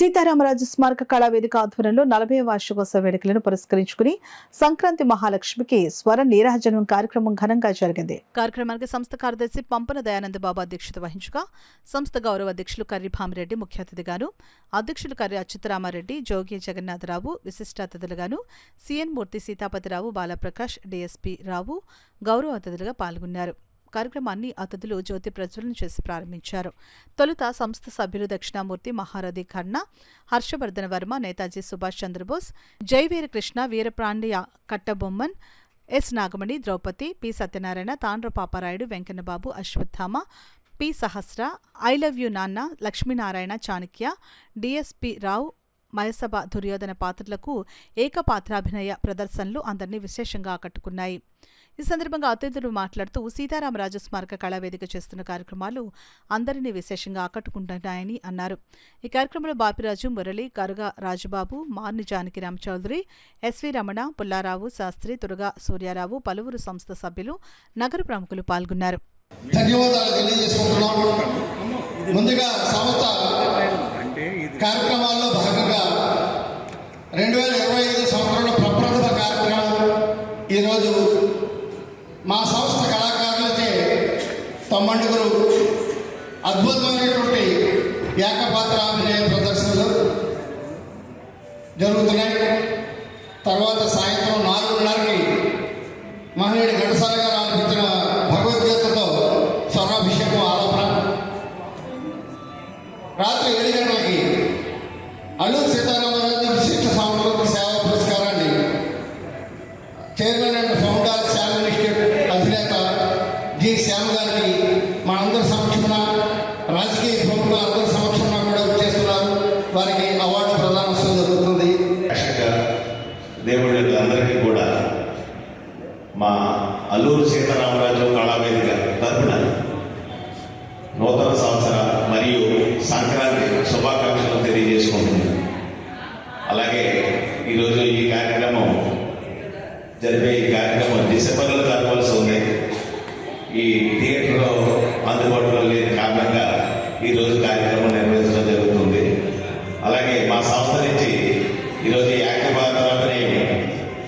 సీతారామరాజు స్మారక కళావేదిక ఆధ్వర్యంలో 40వ వార్షికోత్సవ వేడుకలను పురస్కరించుకుని సంక్రాంతి మహాలక్ష్మికి స్వర నీరాజనం కార్యక్రమం ఘనంగా జరిగింది. కార్యక్రమానికి సంస్థ కార్యదర్శి పంపన దయానంద బాబు అధ్యక్షత వహించగా సంస్థ గౌరవ అధ్యక్షులు కర్రి భామిరెడ్డి ముఖ్య అతిథిగాను, అధ్యక్షులు కర్రి అచ్యుతరామారెడ్డి, జోగి జగన్నాథరావు విశిష్ట అతిథులుగాను, సిఎన్ మూర్తి, సీతాపతిరావు, బాలప్రకాష్, డిఎస్పీ రావు గౌరవ అతిథులుగా పాల్గొన్నారు. కార్యక్రమాన్ని అతిథులు జ్యోతి ప్రజ్వలన చేసి ప్రారంభించారు. తొలుత సంస్థ సభ్యులు Dakshinamurthy, Maharathi Khanna, Harshavardhana Varma, Netaji Subhash Chandrabose, Jaiveera Krishna, Veerapandiya Kattabomman, S Nagamani, Draupadi, P Satyanarayana, Tandra Paparayudu, Venkannababu, Ashwatthama, P Sahasra, I love you Nanna, Lakshminarayana, Chanakya, DSP Rao, Mayasabha, Duryodhana పాత్రలకు ఏకపాత్రాభినయ ప్రదర్శనలు అందరినీ విశేషంగా ఆకట్టుకున్నాయి. ఈ సందర్భంగా అతిథులు మాట్లాడుతూ సీతారామరాజు స్మారక కళావేదిక చేస్తున్న కార్యక్రమాలు అందరినీ విశేషంగా ఆకట్టుకుంటున్నాయని అన్నారు. ఈ కార్యక్రమంలో బాపిరాజు, మురళి, గరుగా రాజుబాబు, మార్ని జానకి రామచౌదరి, ఎస్వి రమణ, పుల్లారావు శాస్త్రి, తురగా సూర్యారావు, పలువురు సంస్థ సభ్యులు, నగర ప్రముఖులు పాల్గొన్నారు. కార్యక్రమాల్లో భాగంగా 2025 సంవత్సరంలో ప్రప్రథమ కార్యక్రమం ఈరోజు మా సంస్థ కళాకారులచే 90 అద్భుతమైనటువంటి ఏకపాత్రాభినయ ప్రదర్శనలు జరుగుతున్నాయి. తర్వాత సాయంత్రం 4:30కి మహనీయుడు ఘంటసాల గారు ఆలపించిన భగవద్గీతతో స్వరాభిషేకం ఆలోపన, రాత్రి 7 గంటలకి అల్లూరు సీతారామరాజు విశిష్ట సాంస్కృతిక సేవా పురస్కారాన్ని chairman and founder salary institute అధినేత జి శ్యామ్ గారికి మా అందరి సమక్షంలో, రాజకీయ ప్రముఖుల అందరి సమక్షంలో కూడా వచ్చేస్తున్నారు. వారికి అవార్డు ప్రదానోత్సవం జరుగుతుంది. దేవుళ్ళకి అందరికీ కూడా మా అల్లూరు సీతారామరాజు కళావేదిక తరపున నూతన సంవత్సర మరియు సంక్రాంతి శుభాకాంక్షలు తెలియజేసుకుంటున్నాను. అలాగే ఈరోజు ఈ కార్యక్రమం డిసెంబర్లో జరగవలసి ఉంది. ఈ థియేటర్లో అందుబాటులో లేని కారణంగా ఈరోజు కార్యక్రమం నిర్వహించడం జరుగుతుంది. అలాగే మా సంస్థ నుంచి ఈరోజు ఏకపాత్రాభినయ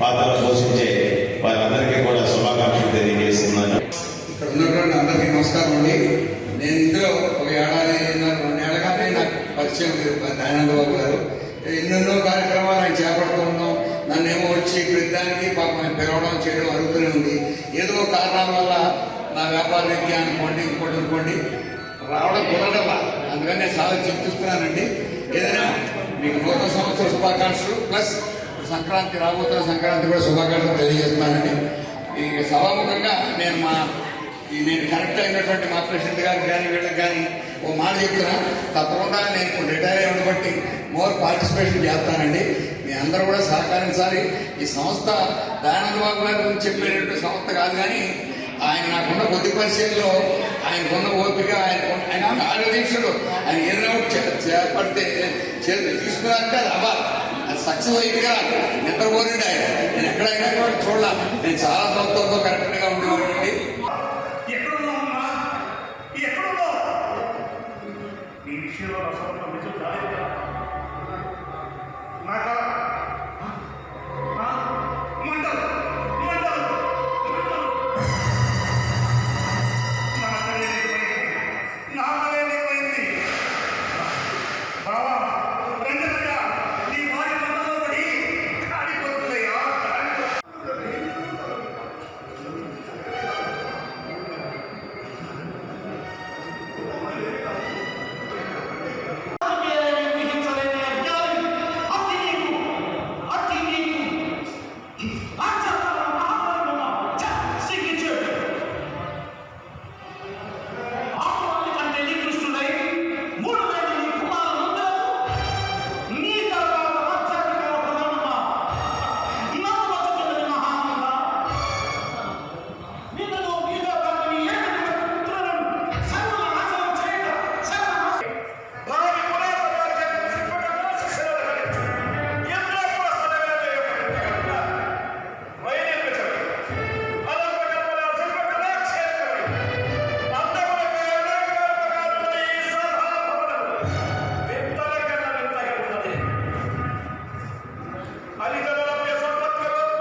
పాత్రలు పోషించే వారందరికీ కూడా శుభాకాంక్షలు తెలియజేస్తున్నాను. ఇక్కడ ఉన్నటువంటి అందరికీ నమస్కారం అండి. నేను ఇందులో ఒక ఏడాది 2 ఏళ్ళగానే నాకు పరిచయం దయానంద బాబు గారు. ఎన్నెన్నో కార్యక్రమాలు ఆయన చేపడుతూ ఉన్నాం. నన్నేమో వచ్చి ప్రతిదానికి పాపం పిలవడం చేయడం అరుగుతూనే ఉంది. ఏదో కారణాల వల్ల నా వ్యాపార రీత్యా అనుకోండి, ఇంకోటి అనుకోండి, రావడం కుదరడలా. అందుకని నేను చాలా చింతిస్తున్నానండి. ఏదైనా మీకు నూతన సంవత్సర శుభాకాంక్షలు ప్లస్ సంక్రాంతి, రాబోతున్న సంక్రాంతి కూడా శుభాకాంక్షలు తెలియజేస్తున్నానండి. ఈ సభాముఖంగా నేను కనెక్ట్ అయినటువంటి మా ప్రెసిడెంట్ గారికి కానీ వీళ్ళకి కానీ ఓ మాట చెప్తున్నా, తప్పకుండా నేను ఇప్పుడు రిటైర్ అయ్యి బట్టి మోర్ పార్టిసిపేషన్ చేస్తానండి. మీ అందరూ కూడా సహకరించాలి. ఈ సంస్థ దయానంద బాబు గారి గురించి చెప్పేటటువంటి సంస్థ కాదు, కానీ ఆయన నాకున్న కొద్ది పరిచయంలో ఆయనకున్న ఓపిక, ఆయన ఆరోగ్యక్షుడు, ఆయన ఏదైనా చేపడితే తీసుకున్నారంటే అది అవ్వాలి, అది సక్సెస్ అయిపోయిగా నిద్రపోనండి ఆయన. నేను ఎక్కడైనా కూడా చూడాలి. నేను చాలా సంస్థలతో కరెక్ట్గా ఉండేవాడండి.